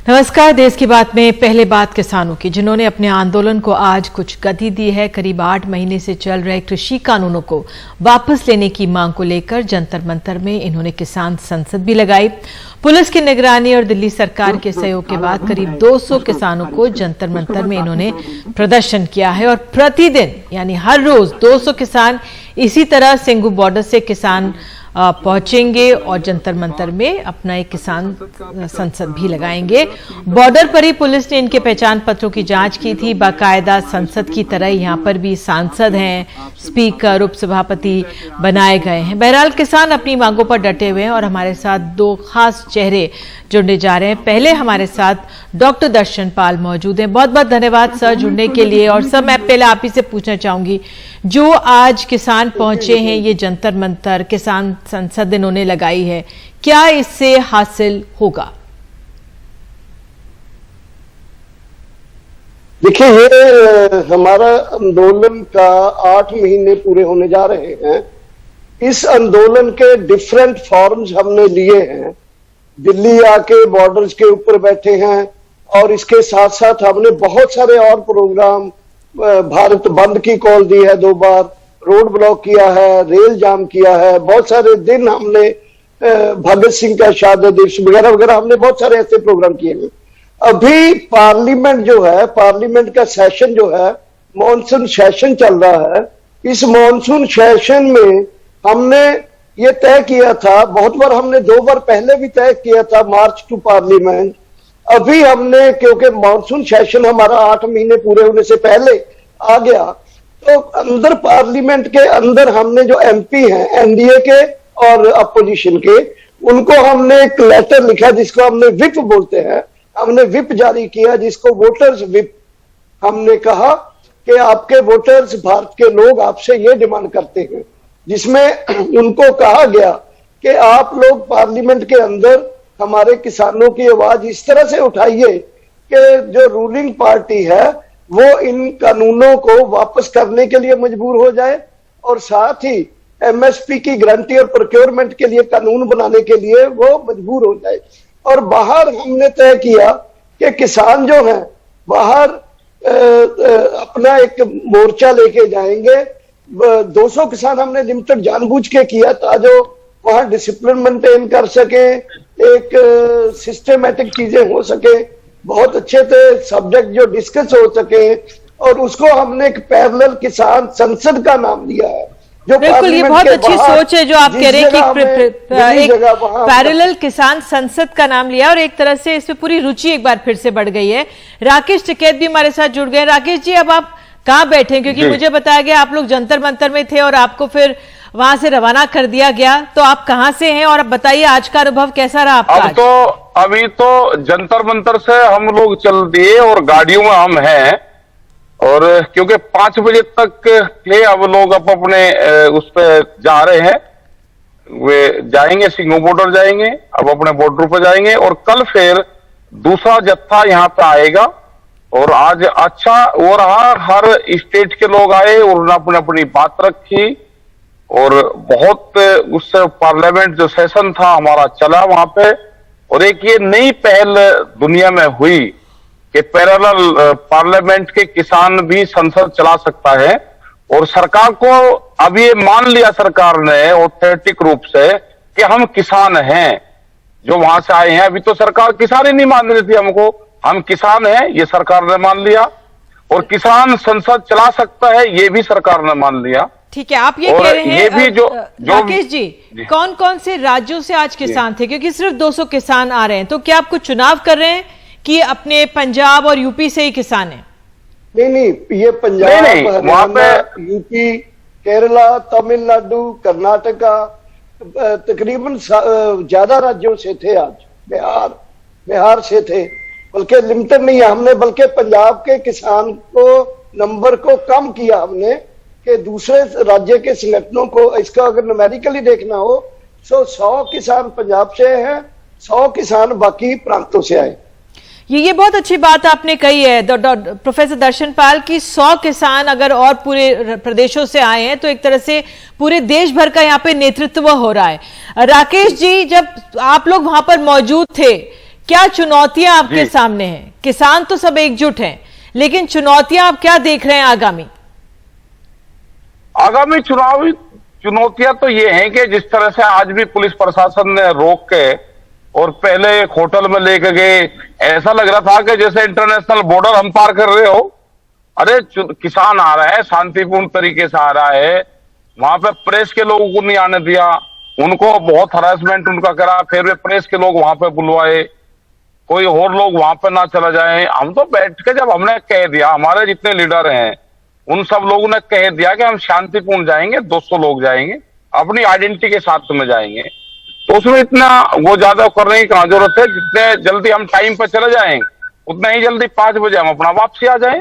नमस्कार। देश की बात में पहले बात किसानों की, जिन्होंने अपने आंदोलन को आज कुछ गति दी है। करीब 8 महीने से चल रहे कृषि कानूनों को वापस लेने की मांग को लेकर जंतर मंतर में इन्होंने किसान संसद भी लगाई। पुलिस की निगरानी और दिल्ली सरकार के सहयोग के बाद करीब 200 किसानों को जंतर मंतर में इन्होंने प्रदर्शन किया है और प्रतिदिन यानी हर रोज 200 किसान इसी तरह सिंघू बॉर्डर से किसान पहुंचेंगे और जंतर मंतर में अपना एक किसान संसद भी लगाएंगे। बॉर्डर पर ही पुलिस ने इनके पहचान पत्रों की जांच की थी। बाकायदा संसद की तरह यहां पर भी सांसद हैं, स्पीकर, उपसभापति बनाए गए हैं। बहरहाल किसान अपनी मांगों पर डटे हुए हैं और हमारे साथ 2 खास चेहरे जुड़ने जा रहे हैं। पहले हमारे साथ डॉक्टर दर्शन पाल मौजूद हैं। बहुत बहुत धन्यवाद सर जुड़ने के लिए। और सर, मैं पहले आप ही से पूछना चाहूंगी, जो आज किसान पहुंचे हैं, ये जंतर मंतर किसान संसद इन्होंने लगाई है, क्या इससे हासिल होगा? देखिए, ये हमारा आंदोलन का 8 महीने पूरे होने जा रहे हैं। इस आंदोलन के डिफरेंट फॉर्म्स हमने लिए हैं। दिल्ली आके बॉर्डर्स के ऊपर बैठे हैं और इसके साथ साथ हमने बहुत सारे और प्रोग्राम, भारत बंद की कॉल दी है, 2 बार रोड ब्लॉक किया है, रेल जाम किया है, बहुत सारे दिन हमने भगत सिंह का शहादत दिवस वगैरह वगैरह हमने बहुत सारे ऐसे प्रोग्राम किए हैं। अभी पार्लियामेंट जो है, पार्लियामेंट का सेशन जो है, मॉनसून सेशन चल रहा है। इस मॉनसून सेशन में हमने ये तय किया था, बहुत बार हमने 2 बार पहले भी तय किया था, मार्च टू पार्लियामेंट। अभी हमने, क्योंकि मॉनसून सेशन हमारा 8 महीने पूरे होने से पहले आ गया, तो अंदर पार्लियामेंट के अंदर हमने जो एमपी हैं एनडीए के और अपोजिशन के, उनको हमने एक लेटर लिखा जिसको हमने विप बोलते हैं। हमने विप जारी किया जिसको वोटर्स विप। हमने कहा कि आपके वोटर्स, भारत के लोग आपसे ये डिमांड करते हैं, जिसमें उनको कहा गया कि आप लोग पार्लियामेंट के अंदर हमारे किसानों की आवाज इस तरह से उठाइए कि जो रूलिंग पार्टी है वो इन कानूनों को वापस करने के लिए मजबूर हो जाए और साथ ही एमएसपी की गारंटी और प्रोक्योरमेंट के लिए कानून बनाने के लिए वो मजबूर हो जाए। और बाहर हमने तय किया कि किसान जो हैं बाहर अपना एक मोर्चा लेके जाएंगे। 200 किसान हमने लिमिटेड जानबूझ के किया ताकि वहां डिसिप्लिन मेंटेन कर सके, एक सिस्टमेटिक चीजें हो सके, बहुत अच्छे से सब्जेक्ट जो डिस्कस हो सके, और उसको हमने एक पैरेलल किसान संसद का नाम दिया है। जो बिल्कुल, ये बहुत अच्छी सोच है जो आप कह रहे हैं कि एक पैरेलल किसान संसद का नाम लिया और एक तरह से इसमें पूरी रुचि एक बार फिर से बढ़ गई है। राकेश टिकैत भी हमारे साथ जुड़ गए। राकेश जी, अब आप कहाँ बैठे हैं? क्योंकि मुझे बताया गया आप लोग जंतर मंतर में थे और आपको फिर वहां से रवाना कर दिया गया, तो आप कहां से हैं और अब बताइए आज का अनुभव कैसा रहा आपका? अभी तो जंतर मंतर से हम लोग चल दिए और गाड़ियों में हम हैं, और क्योंकि 5 बजे तक थे, अब लोग अपने उस पे जा रहे हैं। वे जाएंगे, सिंघू बॉर्डर जाएंगे, अब अपने बॉर्डर पर जाएंगे और कल फिर दूसरा जत्था यहाँ पे आएगा। और आज अच्छा हो रहा, हर स्टेट के लोग आए और उन्होंने अपनी अपनी बात रखी और बहुत उससे पार्लियामेंट जो सेशन था हमारा चला वहां पे। और एक ये नई पहल दुनिया में हुई कि पैरेलल पार्लियामेंट के किसान भी संसद चला सकता है। और सरकार को अब ये मान लिया सरकार ने ऑथेंटिक रूप से कि हम किसान हैं जो वहां से आए हैं। अभी तो सरकार किसान ही नहीं मान रही थी हमको, हम किसान हैं ये सरकार ने मान लिया, और किसान संसद चला सकता है ये भी सरकार ने मान लिया। ठीक है, आप ये कह रहे हैं ये भी जो राकेश जी, कौन कौन से राज्यों से आज किसान थे? क्योंकि सिर्फ 200 किसान आ रहे हैं, तो क्या आप कुछ चुनाव कर रहे हैं कि अपने पंजाब और यूपी से ही किसान हैं? नहीं, ये पंजाब, वहां पे यूपी, केरला, तमिलनाडु, कर्नाटका, तकरीबन ज्यादा राज्यों से थे। आज बिहार से थे, बल्कि लिमिटेड नहीं है हमने, बल्कि पंजाब के किसान को नंबर को कम किया हमने कि दूसरे राज्य के संगठनों को, इसका अगर न्यूमेरिकली देखना हो तो 100 किसान पंजाब से हैं, 100 किसान बाकी प्रांतों से आए। ये बहुत अच्छी बात आपने कही है प्रोफेसर दर्शन पाल की, 100 किसान अगर और पूरे प्रदेशों से आए हैं तो एक तरह से पूरे देश भर का यहाँ पे नेतृत्व हो रहा है। राकेश जी, जब आप लोग वहां पर मौजूद थे, क्या चुनौतियां आपके सामने हैं? किसान तो सब एकजुट हैं, लेकिन चुनौतियां आप क्या देख रहे हैं आगामी चुनावी चुनौतियां तो ये हैं कि जिस तरह से आज भी पुलिस प्रशासन ने रोक के और पहले एक होटल में लेके गए, ऐसा लग रहा था कि जैसे इंटरनेशनल बॉर्डर हम पार कर रहे हो। अरे किसान आ रहा है, शांतिपूर्ण तरीके से आ रहा है, वहां पे प्रेस के लोगों को नहीं आने दिया, उनको बहुत हरासमेंट उनका करा, फिर वे प्रेस के लोग वहां पे बुलवाए, कोई और लोग वहां पे ना चला जाए। हम तो बैठ के जब हमने कह दिया, हमारे जितने लीडर हैं उन सब लोगों ने कह दिया कि हम शांतिपूर्ण जाएंगे, 200 लोग जाएंगे, अपनी आइडेंटिटी के साथ में जाएंगे, तो उसमें इतना वो ज्यादा करने की कहां जरूरत है। जितने जल्दी हम टाइम पर चले जाएं, उतना ही जल्दी 5 बजे हम अपना वापसी आ जाएं।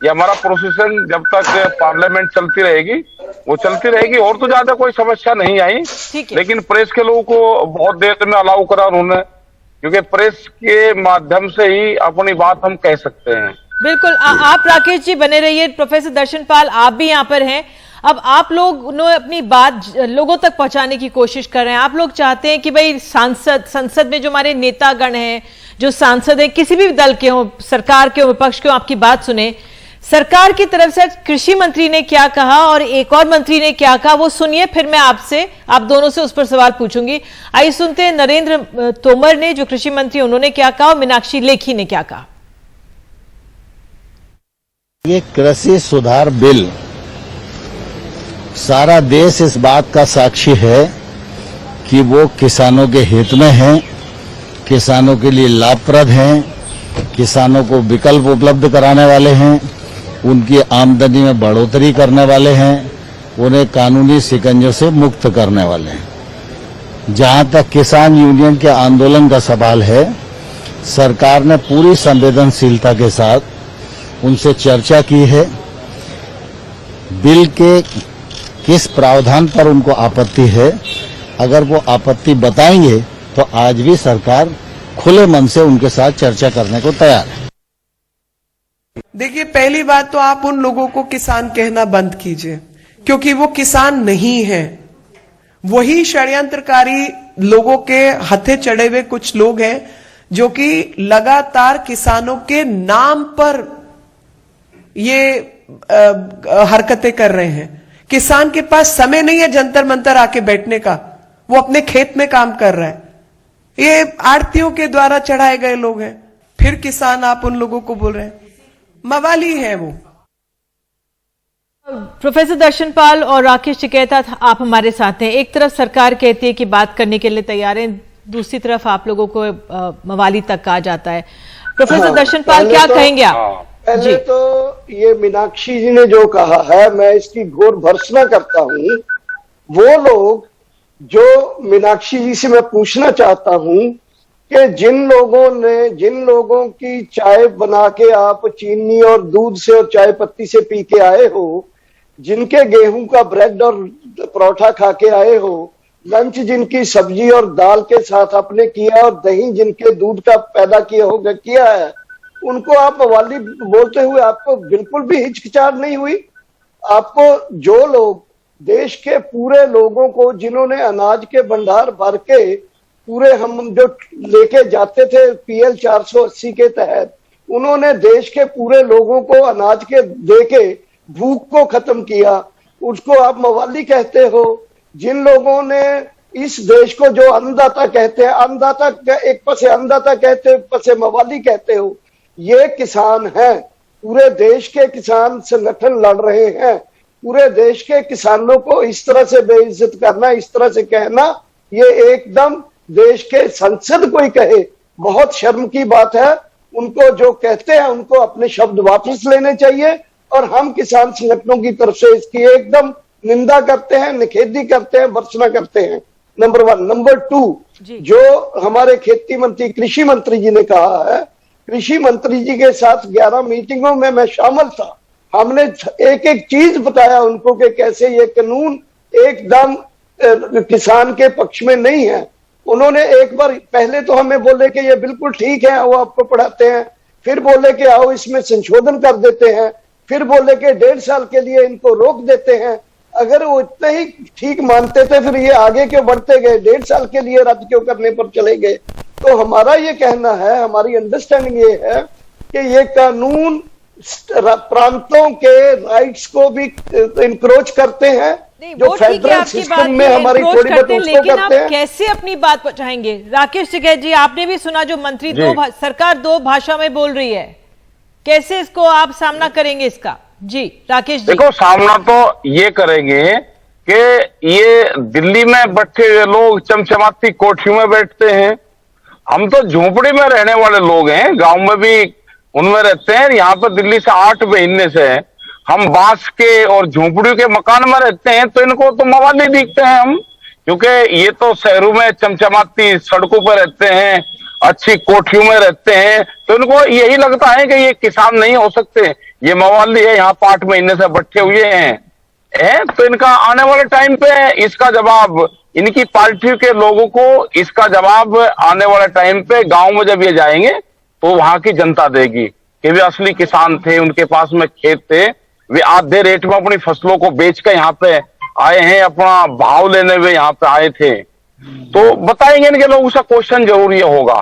ये हमारा प्रोसेशन जब तक पार्लियामेंट चलती रहेगी वो चलती रहेगी, और तो ज्यादा कोई समस्या नहीं आई। लेकिन प्रेस के लोगों को बहुत देर में अलाउ करा उन्होंने, क्योंकि प्रेस के माध्यम से ही अपनी बात हम कह सकते हैं। बिल्कुल। आप राकेश जी बने रहिए। प्रोफेसर दर्शन पाल, आप भी यहाँ पर हैं। अब आप लोग अपनी बात लोगों तक पहुंचाने की कोशिश कर रहे हैं। आप लोग चाहते हैं कि भाई संसद में जो हमारे नेतागण हैं, जो सांसद हैं, किसी भी दल के हों, सरकार के हों, विपक्ष के हों, आपकी बात सुने। सरकार की तरफ से कृषि मंत्री ने क्या कहा और एक और मंत्री ने क्या कहा, वो सुनिए, फिर मैं आप दोनों से उस पर सवाल पूछूंगी। आइए सुनते हैं नरेंद्र तोमर ने, जो कृषि मंत्री, उन्होंने क्या कहा और मीनाक्षी लेखी ने क्या कहा। ये कृषि सुधार बिल सारा देश इस बात का साक्षी है कि वो किसानों के हित में है, किसानों के लिए लाभप्रद हैं, किसानों को विकल्प उपलब्ध कराने वाले हैं, उनकी आमदनी में बढ़ोतरी करने वाले हैं, उन्हें कानूनी शिकंजों से मुक्त करने वाले हैं। जहां तक किसान यूनियन के आंदोलन का सवाल है, सरकार ने पूरी संवेदनशीलता के साथ उनसे चर्चा की है। बिल के किस प्रावधान पर उनको आपत्ति है, अगर वो आपत्ति बताएंगे तो आज भी सरकार खुले मन से उनके साथ चर्चा करने को तैयार है। देखिए, पहली बात तो आप उन लोगों को किसान कहना बंद कीजिए, क्योंकि वो किसान नहीं है। वही षड्यंत्रकारी लोगों के हथे चढ़े हुए कुछ लोग हैं जो कि लगातार किसानों के नाम पर ये हरकतें कर रहे हैं। किसान के पास समय नहीं है जंतर मंतर आके बैठने का, वो अपने खेत में काम कर रहा है। ये आड़तियों के द्वारा चढ़ाए गए लोग हैं, फिर किसान आप उन लोगों को बोल रहे हैं, मवाली है वो। प्रोफेसर दर्शन पाल और राकेश टिकैता, आप हमारे साथ हैं। एक तरफ सरकार कहती है कि बात करने के लिए तैयार है, दूसरी तरफ आप लोगों को मवाली तक कहा जाता है। प्रोफेसर दर्शन पाल, क्या कहेंगे आप? पहले तो ये मीनाक्षी जी ने जो कहा है, मैं इसकी घोर भर्त्सना करता हूं। वो लोग जो मीनाक्षी जी से मैं पूछना चाहता हूं कि जिन लोगों की चाय बना के आप चीनी और दूध से और चाय पत्ती से पी के आए हो, जिनके गेहूं का ब्रेड और परोठा खा के आए हो, लंच जिनकी सब्जी और दाल के साथ आपने किया और दही जिनके दूध का पैदा किया है, उनको आप मवाली बोलते हुए आपको बिल्कुल भी हिचकिचाहट नहीं हुई? आपको जो लोग देश के पूरे लोगों को, जिन्होंने अनाज के भंडार भर के पूरे हम जो लेके जाते थे PL 480 के तहत, उन्होंने देश के पूरे लोगों को अनाज के देके भूख को खत्म किया, उसको आप मवाली कहते हो? जिन लोगों ने इस देश को जो अन्नदाता कहते हैं, अन्नदाता एक पासे अन्नदाता कहते हो, एक पासे मवाली कहते हो, ये किसान हैं। पूरे देश के किसान संगठन लड़ रहे हैं। पूरे देश के किसानों को इस तरह से बेइज्जत करना, इस तरह से कहना, ये एकदम देश के संसद को ही कहे, बहुत शर्म की बात है। उनको जो कहते हैं उनको अपने शब्द वापस लेने चाहिए, और हम किसान संगठनों की तरफ से इसकी एकदम निंदा करते हैं, निखेधी करते हैं, भर्त्सना करते हैं। नंबर 1। नंबर 2, जो हमारे खेती मंत्री, कृषि मंत्री जी ने कहा है, कृषि मंत्री जी के साथ 11 मीटिंगों में मैं शामिल था। हमने एक एक चीज बताया उनको कि कैसे ये कानून एकदम किसान के पक्ष में नहीं है। उन्होंने एक बार पहले तो हमें बोले कि ये बिल्कुल ठीक है, वो आपको पढ़ाते हैं, फिर बोले कि आओ इसमें संशोधन कर देते हैं, फिर बोले कि 1.5 साल के लिए इनको रोक देते हैं। अगर वो इतना ही ठीक मानते थे, फिर ये आगे क्यों बढ़ते गए? 1.5 साल के लिए रद्द क्यों करने पर चले गए? तो हमारा ये कहना है, हमारी अंडरस्टैंडिंग ये है कि ये कानून प्रांतों के राइट्स को भी इंक्रोच करते हैं, जो फेडरल सिस्टम में हमारी थोड़ी बहुत उसको करते हैं। कैसे अपनी बात पहुंचाएंगे? राकेश टिकैत जी, आपने भी सुना जो मंत्री सरकार दो भाषा में बोल रही है, कैसे इसको आप सामना करेंगे इसका? जी राकेश जी। देखो, सामना तो ये करेंगे कि ये दिल्ली में बैठे हुए लोग चमचमाती कोठियों में बैठते हैं, हम तो झोपड़ी में रहने वाले लोग हैं, गांव में भी उनमें रहते हैं। यहाँ पर दिल्ली से 8 महीने से हम बांस के और झोपड़ियों के मकान में रहते हैं, तो इनको तो मवाली दिखते हैं हम, क्योंकि ये तो शहरों में चमचमाती सड़कों पर रहते हैं, अच्छी कोठियों में रहते हैं, तो इनको यही लगता है कि ये किसान नहीं हो सकते, ये मवाली है, यहाँ 8 महीने से बैठे हुए हैं। तो इनका आने वाले टाइम पे इसका जवाब, इनकी पार्टी के लोगों को इसका जवाब आने वाले टाइम पे गांव में जब ये जाएंगे तो वहां की जनता देगी कि वे असली किसान थे, उनके पास में खेत थे, वे आधे रेट में अपनी फसलों को बेच कर यहाँ पे आए हैं, अपना भाव लेने हुए यहाँ पे आए थे, तो बताएंगे इनके लोग, उसका क्वेश्चन जरूर ये होगा।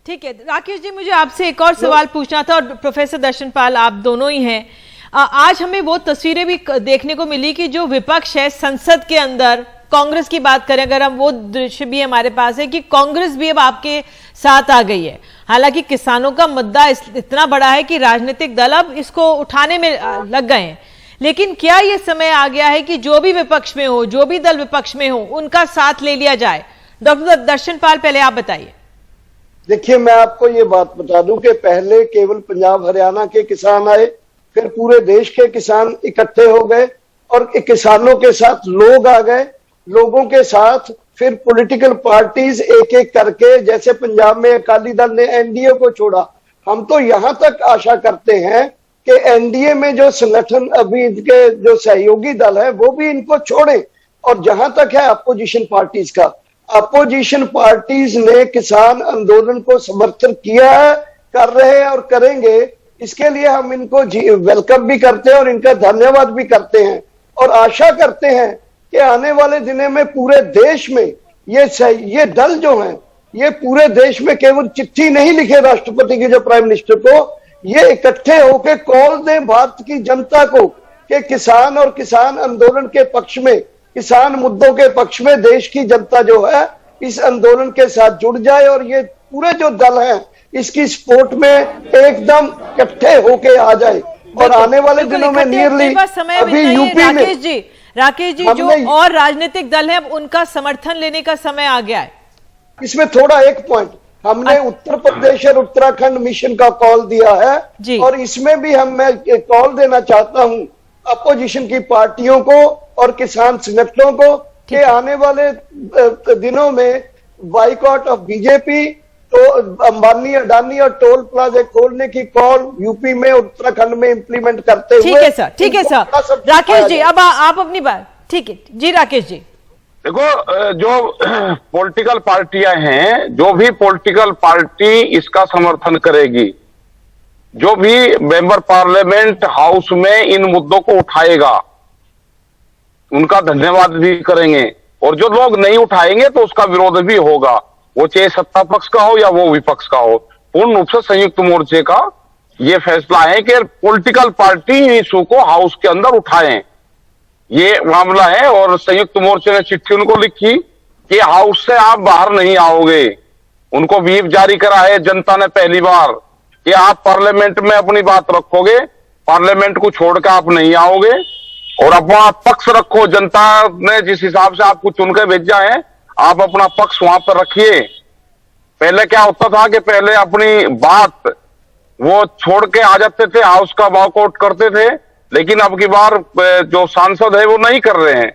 ठीक है राकेश जी, मुझे आपसे एक और सवाल पूछना था, और प्रोफेसर दर्शनपाल आप दोनों ही हैं। आज हमें वो तस्वीरें भी देखने को मिली कि जो विपक्ष है संसद के अंदर, कांग्रेस की बात करें अगर हम, वो दृश्य भी हमारे पास है कि कांग्रेस भी अब आपके साथ आ गई है। हालांकि किसानों का मुद्दा इतना बड़ा है कि राजनीतिक दल अब इसको उठाने में लग गए हैं, लेकिन क्या ये समय आ गया है कि जो भी विपक्ष में हो, जो भी दल विपक्ष में हो, उनका साथ ले लिया जाए? डॉक्टर दर्शनपाल, पहले आप बताइए। देखिए, मैं आपको ये बात बता दूं कि पहले केवल पंजाब हरियाणा के किसान आए, फिर पूरे देश के किसान इकट्ठे हो गए और किसानों के साथ लोग आ गए, लोगों के साथ फिर पॉलिटिकल पार्टीज एक एक करके, जैसे पंजाब में अकाली दल ने एनडीए को छोड़ा। हम तो यहां तक आशा करते हैं कि एनडीए में जो संगठन अभी के जो सहयोगी दल है वो भी इनको छोड़े, और जहां तक है अपोजिशन पार्टीज का, अपोजिशन पार्टीज ने किसान आंदोलन को समर्थन किया है, कर रहे हैं और करेंगे। इसके लिए हम इनको वेलकम भी करते हैं और इनका धन्यवाद भी करते हैं, और आशा करते हैं कि आने वाले दिनों में पूरे देश में ये दल जो हैं, ये पूरे देश में केवल चिट्ठी नहीं लिखे राष्ट्रपति के, जो प्राइम मिनिस्टर को, ये इकट्ठे होकर कॉल दें भारत की जनता को कि किसान और किसान आंदोलन के पक्ष में, किसान मुद्दों के पक्ष में देश की जनता जो है इस आंदोलन के साथ जुड़ जाए, और ये पूरे जो दल हैं इसकी सपोर्ट में एकदम इकट्ठे होके आ जाए। और आने वाले दिनों में नियरली अभी यूपी में राकेश जी जो और राजनीतिक दल हैं उनका समर्थन लेने का समय आ गया है। इसमें थोड़ा एक पॉइंट, हमने उत्तर प्रदेश और उत्तराखंड मिशन का कॉल दिया है, और इसमें भी मैं कॉल देना चाहता हूं अपोजिशन की पार्टियों को और किसान संगठनों को कि आने वाले दिनों में बाइकआउट ऑफ बीजेपी, तो अंबानी अडानी और टोल प्लाजा खोलने की कॉल यूपी में उत्तराखंड में इंप्लीमेंट करते हुए। ठीक है सर, ठीक है सर। राकेश जी अब आप अपनी बात, ठीक है जी राकेश जी। देखो, जो पॉलिटिकल पार्टियां हैं, जो भी पॉलिटिकल पार्टी इसका समर्थन करेगी, जो भी मेंबर पार्लियामेंट हाउस में इन मुद्दों को उठाएगा, उनका धन्यवाद भी करेंगे, और जो लोग नहीं उठाएंगे तो उसका विरोध भी होगा, वो चाहे सत्ता पक्ष का हो या वो विपक्ष का हो। पूर्ण रूप से संयुक्त मोर्चे का ये फैसला है कि पॉलिटिकल पार्टी इशू को हाउस के अंदर उठाएं, ये मामला है। और संयुक्त मोर्चे ने चिट्ठी उनको लिखी कि हाउस से आप बाहर नहीं आओगे, उनको व्हीप जारी करा है जनता ने पहली बार कि आप पार्लियामेंट में अपनी बात रखोगे, पार्लियामेंट को छोड़कर आप नहीं आओगे, और अपना पक्ष रखो। जनता ने जिस हिसाब से आपको चुनकर भेजा है, आप अपना पक्ष वहां पर रखिए। पहले क्या होता था कि पहले अपनी बात वो छोड़ के आ जाते थे, हाउस का वॉकआउट करते थे, लेकिन अब की बार जो सांसद है वो नहीं कर रहे हैं,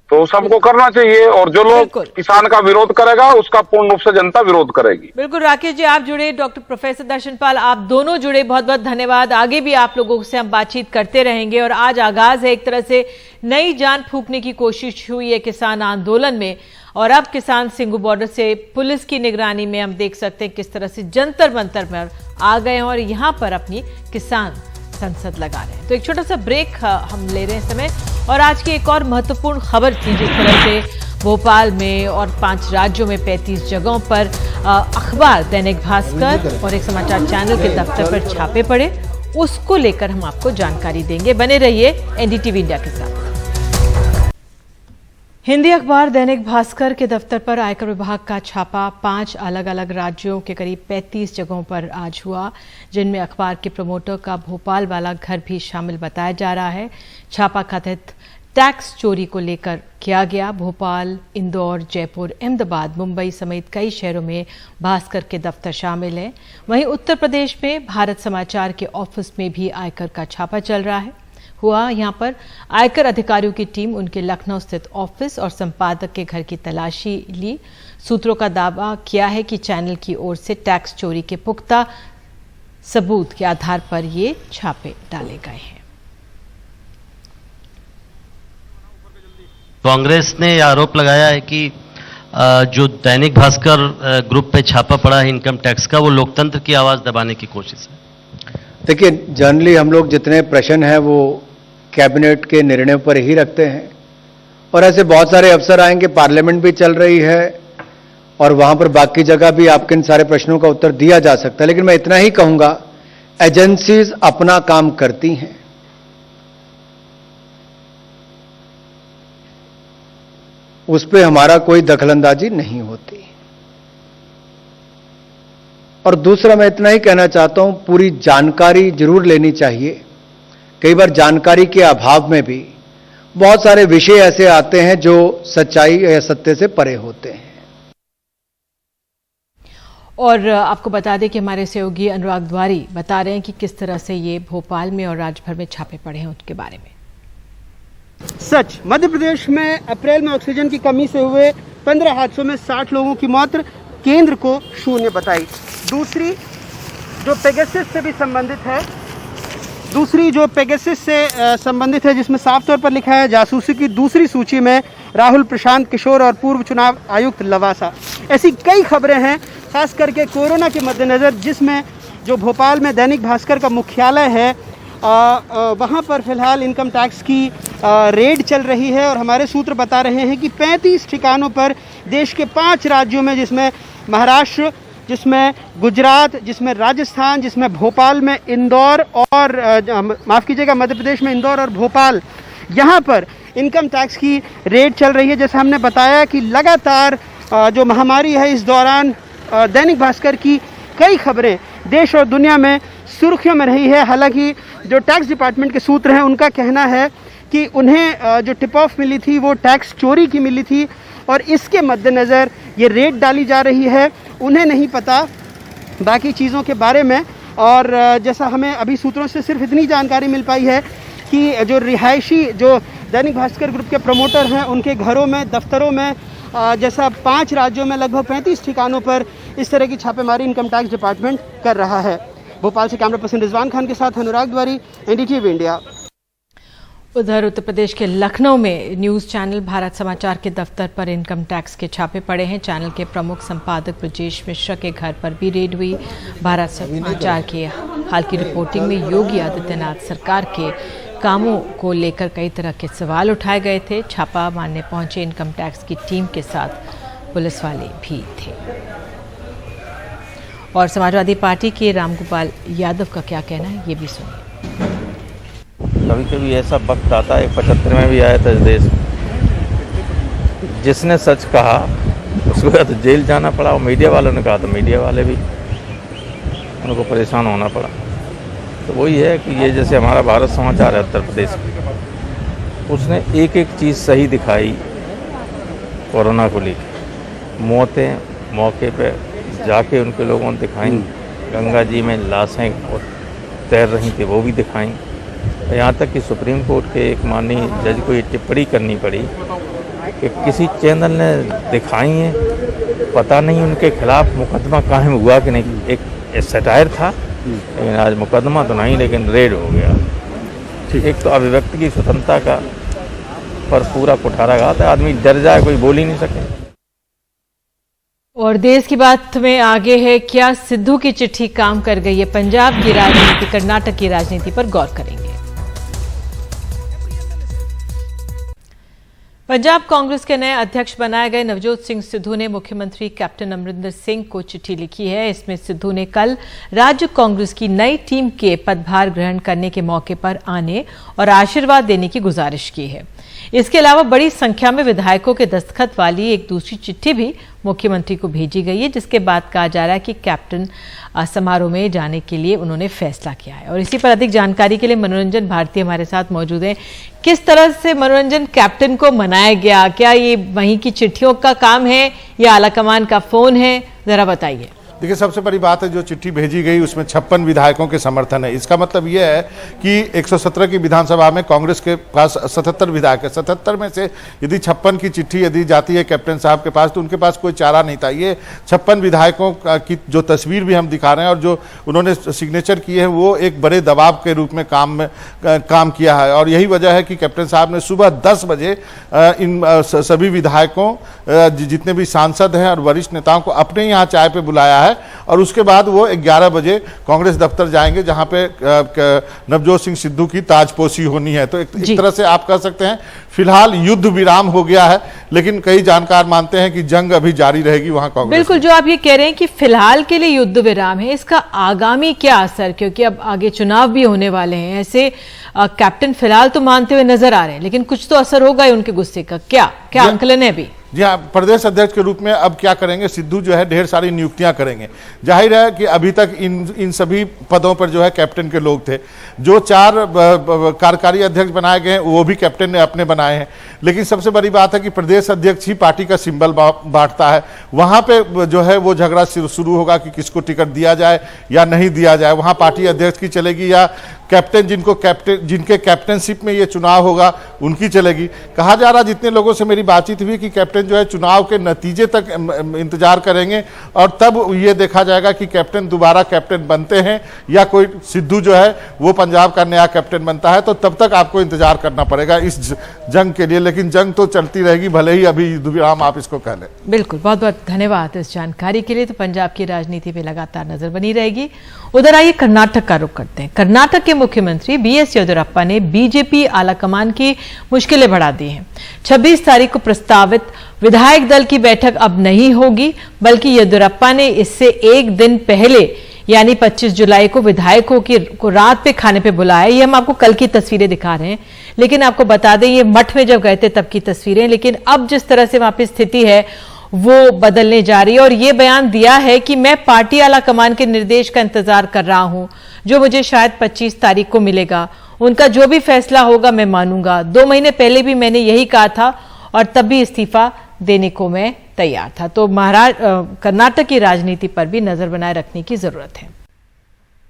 तो सबको करना चाहिए। और जो लोग किसान का विरोध करेगा उसका पूर्ण रूप से जनता विरोध करेगी। बिल्कुल राकेश जी आप जुड़े, डॉक्टर प्रोफेसर दर्शनपाल आप दोनों जुड़े, बहुत बहुत धन्यवाद। आगे भी आप लोगों से हम बातचीत करते रहेंगे। और आज आगाज है, एक तरह से नई जान फूंकने की कोशिश हुई है किसान आंदोलन में, और अब किसान सिंघू बॉर्डर से पुलिस की निगरानी में हम देख सकते हैं किस तरह से जंतर मंतर में आ गए हैं और यहाँ पर अपनी किसान संसद लगा रहे हैं। तो एक छोटा सा ब्रेक हम ले रहे हैं समय, और आज की एक और महत्वपूर्ण खबर थी जिस तरह से भोपाल में और 5 राज्यों में 35 जगहों पर अखबार दैनिक भास्कर और एक समाचार चैनल के दफ्तर पर छापे पड़े। उसको लेकर हम आपको जानकारी देंगे। बने रहिए एनडीटीवी इंडिया के साथ। हिंदी अखबार दैनिक भास्कर के दफ्तर पर आयकर विभाग का छापा 5 अलग अलग राज्यों के करीब 35 जगहों पर आज हुआ, जिनमें अखबार के प्रमोटर का भोपाल वाला घर भी शामिल बताया जा रहा है। छापा कथित टैक्स चोरी को लेकर किया गया। भोपाल, इंदौर, जयपुर, अहमदाबाद, मुंबई समेत कई शहरों में भास्कर के दफ्तर शामिल हैं। वहीं उत्तर प्रदेश में भारत समाचार के ऑफिस में भी आयकर का छापा चल रहा है। यहां पर आयकर अधिकारियों की टीम उनके लखनऊ स्थित ऑफिस और संपादक के घर की तलाशी ली। सूत्रों का दावा किया है कि चैनल की ओर से टैक्स चोरी के पुख्ता सबूत के आधार पर ये छापे डाले गए हैं। कांग्रेस ने आरोप लगाया है कि जो दैनिक भास्कर ग्रुप पे छापा पड़ा है इनकम टैक्स का, वो लोकतंत्र की आवाज दबाने की कोशिश है। देखिए, जनरली हम लोग जितने प्रश्न हैं वो कैबिनेट के निर्णय पर ही रखते हैं और ऐसे बहुत सारे अवसर आएंगे, पार्लियामेंट भी चल रही है और वहां पर बाकी जगह भी आपके इन सारे प्रश्नों का उत्तर दिया जा सकता है। लेकिन मैं इतना ही कहूंगा, एजेंसीज अपना काम करती हैं। उस पर हमारा कोई दखलंदाजी नहीं होती। और दूसरा मैं इतना ही कहना चाहता हूं, पूरी जानकारी जरूर लेनी चाहिए। कई बार जानकारी के अभाव में भी बहुत सारे विषय ऐसे आते हैं जो सच्चाई या सत्य से परे होते हैं। और आपको बता दें कि हमारे सहयोगी अनुराग द्वारी बता रहे हैं कि किस तरह से ये भोपाल में और राज्य भर में छापे पड़े हैं उनके बारे में। सच, मध्य प्रदेश में अप्रैल में ऑक्सीजन की कमी से हुए 15 हादसों में 60 लोगों की मौत केंद्र को शून्य बताई। दूसरी जो पेगासस से भी संबंधित है, जिसमें साफ तौर पर लिखा है जासूसी की दूसरी सूची में राहुल, प्रशांत किशोर और पूर्व चुनाव आयुक्त लवासा। ऐसी कई खबरें हैं, खास करके कोरोना के मद्देनजर, जिसमें जो भोपाल में दैनिक भास्कर का मुख्यालय है वहाँ पर फिलहाल इनकम टैक्स की रेड चल रही है। और हमारे सूत्र बता रहे हैं कि 35 ठिकानों पर देश के 5 राज्यों में, जिसमें महाराष्ट्र, जिसमें गुजरात, जिसमें राजस्थान, जिसमें भोपाल में इंदौर और माफ़ कीजिएगा मध्य प्रदेश में इंदौर और भोपाल, यहाँ पर इनकम टैक्स की रेड चल रही है। जैसे हमने बताया कि लगातार जो महामारी है, इस दौरान दैनिक भास्कर की कई खबरें देश और दुनिया में सुर्खियों में रही है। हालांकि जो टैक्स डिपार्टमेंट के सूत्र हैं उनका कहना है कि उन्हें जो टिप ऑफ मिली थी वो टैक्स चोरी की मिली थी और इसके मद्देनज़र ये रेड डाली जा रही है। उन्हें नहीं पता बाकी चीज़ों के बारे में। और जैसा हमें अभी सूत्रों से सिर्फ इतनी जानकारी मिल पाई है कि जो रिहायशी जो दैनिक भास्कर ग्रुप के प्रमोटर हैं उनके घरों में, दफ्तरों में, जैसा 5 राज्यों में लगभग 35 ठिकानों पर इस तरह की छापेमारी इनकम टैक्स डिपार्टमेंट कर रहा है। भोपाल से कैमरा पर्सन रिजवान खान के साथ अनुराग द्वारी, एनडीटीवी इंडिया। उधर उत्तर प्रदेश के लखनऊ में न्यूज चैनल भारत समाचार के दफ्तर पर इनकम टैक्स के छापे पड़े हैं। चैनल के प्रमुख संपादक ब्रजेश मिश्रा के घर पर भी रेड हुई। भारत समाचार की हाल की रिपोर्टिंग में योगी आदित्यनाथ सरकार के कामों को लेकर कई तरह के सवाल उठाए गए थे। छापा मारने पहुंचे इनकम टैक्स की टीम के साथ पुलिस वाले भी थे। और समाजवादी पार्टी के रामगोपाल यादव का क्या कहना है, ये भी सुनिए। कभी कभी ऐसा वक्त आता है, 75 में भी आया था इस देश, जिसने सच कहा उसको या तो जेल जाना पड़ा, और मीडिया वालों ने कहा तो मीडिया वाले भी उनको परेशान होना पड़ा। तो वही है कि ये जैसे हमारा भारत समाचार है उत्तर प्रदेश में, उसने एक एक चीज़ सही दिखाई कोरोना को लेकर। मौतें मौके पे जाके उनके लोगों ने दिखाई, गंगा जी में लाशें तैर रही थी वो भी दिखाई। यहाँ तक कि सुप्रीम कोर्ट के एक माननीय जज को ये टिप्पणी करनी पड़ी कि किसी चैनल ने दिखाई है, पता नहीं उनके खिलाफ मुकदमा कायम हुआ कि नहीं। एक सटायर था, लेकिन आज मुकदमा तो नहीं, लेकिन रेड हो गया। एक तो अभिव्यक्ति की स्वतंत्रता का पर पूरा कुठाराघात है, आदमी डर जाए, कोई बोल ही नहीं सके। और देश की बात में आगे है, क्या सिद्धू की चिट्ठी काम कर गई है? पंजाब की राजनीति, कर्नाटक की राजनीति पर गौर करेंगे। पंजाब कांग्रेस के नए अध्यक्ष बनाए गए नवजोत सिंह सिद्धू ने मुख्यमंत्री कैप्टन अमरिंदर सिंह को चिट्ठी लिखी है। इसमें सिद्धू ने कल राज्य कांग्रेस की नई टीम के पदभार ग्रहण करने के मौके पर आने और आशीर्वाद देने की गुजारिश की है। इसके अलावा बड़ी संख्या में विधायकों के दस्तखत वाली एक दूसरी चिट्ठी भी मुख्यमंत्री को भेजी गई है, जिसके बाद कहा जा रहा है कि कैप्टन समारोह में जाने के लिए उन्होंने फैसला किया है। और इसी पर अधिक जानकारी के लिए मनोरंजन भारती हमारे साथ मौजूद हैं। किस तरह से मनोरंजन कैप्टन को मनाया गया? क्या ये वहीं की चिट्ठियों का काम है या आलाकमान का फोन है? जरा बताइए। देखिए, सबसे बड़ी बात है जो चिट्ठी भेजी गई उसमें 56 विधायकों के समर्थन है। इसका मतलब यह है कि 117 की विधानसभा में कांग्रेस के पास 77 विधायक है। 77 में से यदि 56 की चिट्ठी यदि जाती है कैप्टन साहब के पास तो उनके पास कोई चारा नहीं था। ये 56 विधायकों की जो तस्वीर भी हम दिखा रहे हैं और जो उन्होंने सिग्नेचर किए हैं वो एक बड़े दबाव के रूप में काम किया है। और यही वजह है कि कैप्टन साहब ने सुबह 10 बजे इन सभी विधायकों, जितने भी सांसद हैं और वरिष्ठ नेताओं को अपने यहाँ चाय पे बुलाया है और उसके बाद वो 11 बजे कांग्रेस दफ्तर जाएंगे जहां पे नवजोत सिंह सिद्धू की ताजपोशी होनी है। तो एक तरह से आप कह सकते हैं फिलहाल युद्ध विराम हो गया है, लेकिन कई जानकार मानते हैं कि जंग अभी जारी रहेगी वहां कांग्रेस। बिल्कुल, जो आप ये कह रहे हैं कि फिलहाल के लिए युद्ध विराम है, इसका आगामी क्या असर? क्योंकि अब आगे चुनाव भी होने वाले हैं। ऐसे कैप्टन फिलहाल तो मानते हुए नजर आ रहे हैं, लेकिन कुछ तो असर होगा ही उनके गुस्से का। क्या आंकलन है अभी? जी हाँ, प्रदेश अध्यक्ष के रूप में अब क्या करेंगे सिद्धू जो है ढेर सारी नियुक्तियां करेंगे। जाहिर है कि अभी तक इन सभी पदों पर जो है कैप्टन के लोग थे। जो 4 कार्यकारी अध्यक्ष बनाए गए हैं वो भी कैप्टन ने अपने बनाए हैं। लेकिन सबसे बड़ी बात है कि प्रदेश अध्यक्ष ही पार्टी का सिंबल बांटता है। वहां पे जो है वो झगड़ा शुरू होगा कि किसको टिकट दिया जाए या नहीं दिया जाए। वहां पार्टी अध्यक्ष की चलेगी या कैप्टन जिनके कैप्टनशिप में ये चुनाव होगा उनकी चलेगी। कहा जा रहा, जितने लोगों से मेरी बातचीत हुई, कि कैप्टन जो है चुनाव के नतीजे तक इंतजार करेंगे और तब ये देखा जाएगा कि कैप्टन दोबारा कैप्टन बनते हैं या कोई सिद्धू जो है वो पंजाब का नया कैप्टन बनता है। तो तब तक आपको इंतजार करना पड़ेगा इस जंग के लिए, लेकिन जंग तो चलती रहेगी, भले ही अभी युद्ध विराम आप इसको कह लें। बिल्कुल, बहुत बहुत धन्यवाद इस जानकारी के लिए। तो पंजाब की राजनीति पे लगातार नजर बनी रहेगी। उधर आइए कर्नाटक का रुख करते हैं। कर्नाटक के मुख्यमंत्री बीएस येदियुरप्पा ने बीजेपी आलाकमान की मुश्किलें बढ़ा दी हैं। 26 तारीख को प्रस्तावित विधायक दल की बैठक अब नहीं होगी, बल्कि येदियुरप्पा ने इससे एक दिन पहले यानी 25 जुलाई को विधायकों को रात पे खाने पे बुलाया। ये हम आपको कल की तस्वीरें दिखा रहे हैं, लेकिन आपको बता दें ये मठ में जब गए थे तब की तस्वीरें। लेकिन अब जिस तरह से वहां पे स्थिति है वो बदलने जा रही है और ये बयान दिया है कि मैं पार्टी आला कमान के निर्देश का इंतजार कर रहा हूं, जो मुझे शायद 25 तारीख को मिलेगा। उनका जो भी फैसला होगा मैं मानूंगा। 2 महीने पहले भी मैंने यही कहा था और तब भी इस्तीफा देने को मैं तैयार था। तो कर्नाटक की राजनीति पर भी नजर बनाए रखने की जरूरत है।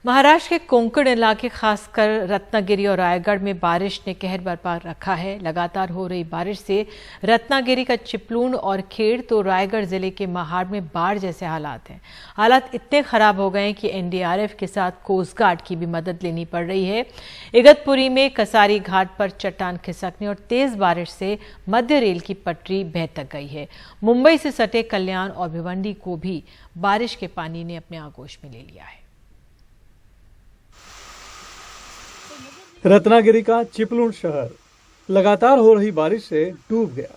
महाराष्ट्र के कोंकण इलाके, खासकर रत्नागिरी और रायगढ़ में बारिश ने कहर बरपा रखा है। लगातार हो रही बारिश से रत्नागिरी का चिपलून और खेड़ तो रायगढ़ जिले के महाड़ में बाढ़ जैसे हालात हैं। हालात इतने खराब हो गए हैं कि एनडीआरएफ के साथ कोस्ट गार्ड की भी मदद लेनी पड़ रही है। इगतपुरी में कसारी घाट पर चट्टान खिसकने और तेज बारिश से मध्य रेल की पटरी बह तक गई है। मुंबई से सटे कल्याण और भिवंडी को भी बारिश के पानी ने अपने आगोश में ले लिया है। रत्नागिरी का चिपलून शहर लगातार हो रही बारिश से डूब गया।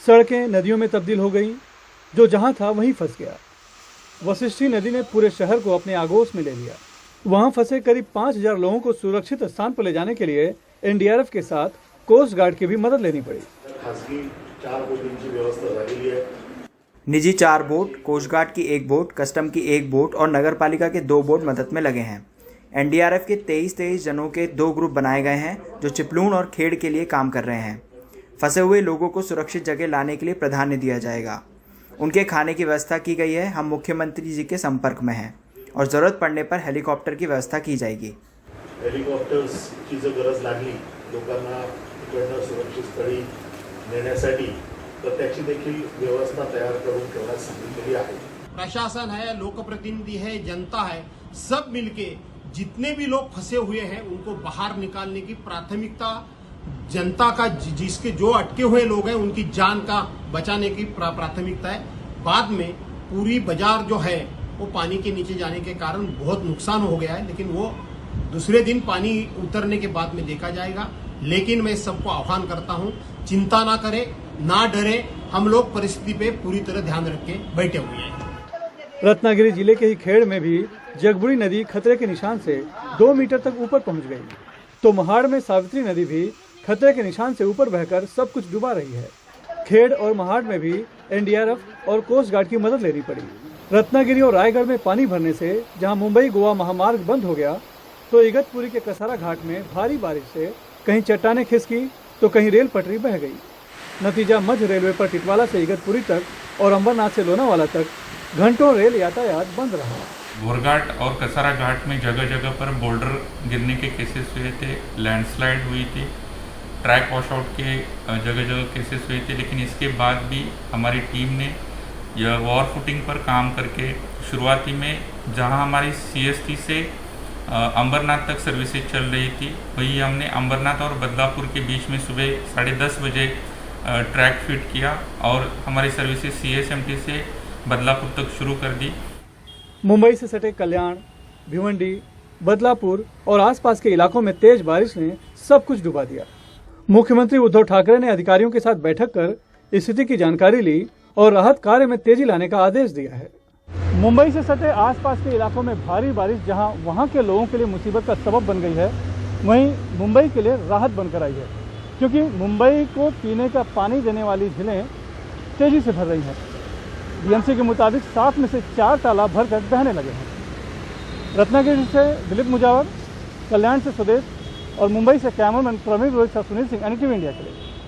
सड़कें नदियों में तब्दील हो गईं, जो जहां था वहीं फंस गया। वशिष्ठी नदी ने पूरे शहर को अपने आगोश में ले लिया। वहां फंसे करीब 5000 लोगों को सुरक्षित स्थान पर ले जाने के लिए एनडीआरएफ के साथ कोस्ट गार्ड की भी मदद लेनी पड़ी। निजी 4 बोट, कोस्ट गार्ड की 1 बोट, कस्टम की 1 बोट और नगर पालिका के 2 बोट मदद में लगे हैं। एनडीआरएफ के 23 जनों के 2 ग्रुप बनाए गए हैं जो चिपलून और खेड़ के लिए काम कर रहे हैं। फंसे हुए लोगों को सुरक्षित जगह लाने के लिए प्राधान्य दिया जाएगा। उनके खाने की व्यवस्था की गई है। हम मुख्यमंत्री जी के संपर्क में हैं और जरूरत पड़ने पर हेलीकॉप्टर की व्यवस्था की जाएगी। हेलिकॉप्टर्सची जर गरज लागली लोकांना इकडनं सुरक्षित स्थळी नेण्यासाठी तर त्याची देखील व्यवस्था तयार करून ठेवण्यास सांगितलेली आहे। प्रशासन है, लोकप्रतिनिधि है, जनता है, सब मिलके जितने भी लोग फंसे हुए हैं उनको बाहर निकालने की प्राथमिकता जनता का, जिसके जो अटके हुए लोग हैं उनकी जान का बचाने की प्राथमिकता है। बाद में पूरी बाजार जो है वो पानी के नीचे जाने के कारण बहुत नुकसान हो गया है, लेकिन वो दूसरे दिन पानी उतरने के बाद में देखा जाएगा। लेकिन मैं सबको आह्वान करता हूं चिंता ना करें, ना डरे, हम लोग परिस्थिति पे पूरी तरह ध्यान रख के बैठे हुए हैं। रत्नागिरी जिले के ही खेड़ में भी जगबुड़ी नदी खतरे के निशान से 2 मीटर तक ऊपर पहुंच गई, तो महाड़ में सावित्री नदी भी खतरे के निशान से ऊपर बहकर सब कुछ डुबा रही है। खेड़ और महाड़ में भी एनडीआरएफ और कोस्ट गार्ड की मदद लेनी पड़ी। रत्नागिरी और रायगढ़ में पानी भरने से जहां मुंबई गोवा महामार्ग बंद हो गया, तो इगतपुरी के कसारा घाट में भारी बारिश से कहीं चट्टानें खिसकी तो कहीं रेल पटरी बह गई। नतीजा मध्य रेलवे पर टिटवाला से इगतपुरी तक और अंबरनाथ से लोनावाला तक घंटों रेल यातायात बंद रहा। घोरघाट और कसारा घाट में जगह जगह पर बोल्डर गिरने के केसेस हुए थे, लैंडस्लाइड हुई थी, ट्रैक वॉशआउट के जगह जगह केसेस हुए थे। लेकिन इसके बाद भी हमारी टीम ने यह वॉर फुटिंग पर काम करके शुरुआती में जहां हमारी CST से अंबरनाथ तक सर्विसेज चल रही थी, वही हमने अंबरनाथ और बदलापुर के बीच में सुबह 10:30 बजे ट्रैक फिट किया और हमारी सर्विसेज CSMT से बदलापुर तक शुरू कर दी। मुंबई से सटे कल्याण, भिवंडी, बदलापुर और आसपास के इलाकों में तेज बारिश ने सब कुछ डुबा दिया। मुख्यमंत्री उद्धव ठाकरे ने अधिकारियों के साथ बैठक कर स्थिति की जानकारी ली और राहत कार्य में तेजी लाने का आदेश दिया है। मुंबई से सटे आसपास के इलाकों में भारी बारिश जहां वहां के लोगों के लिए मुसीबत का सबब बन गई है, वहीं मुंबई के लिए राहत बनकर आई है, क्योंकि मुंबई को पीने का पानी देने वाली झीलें तेजी से भर रही हैं। BMC के मुताबिक 7 में से 4 तालाब भरकर बहने लगे हैं। रत्नागिरी से दिलीप मुजावर, कल्याण से स्वदेश और मुंबई से cameraman Praveen Rohit Sunil Singh, NTV India के लिए।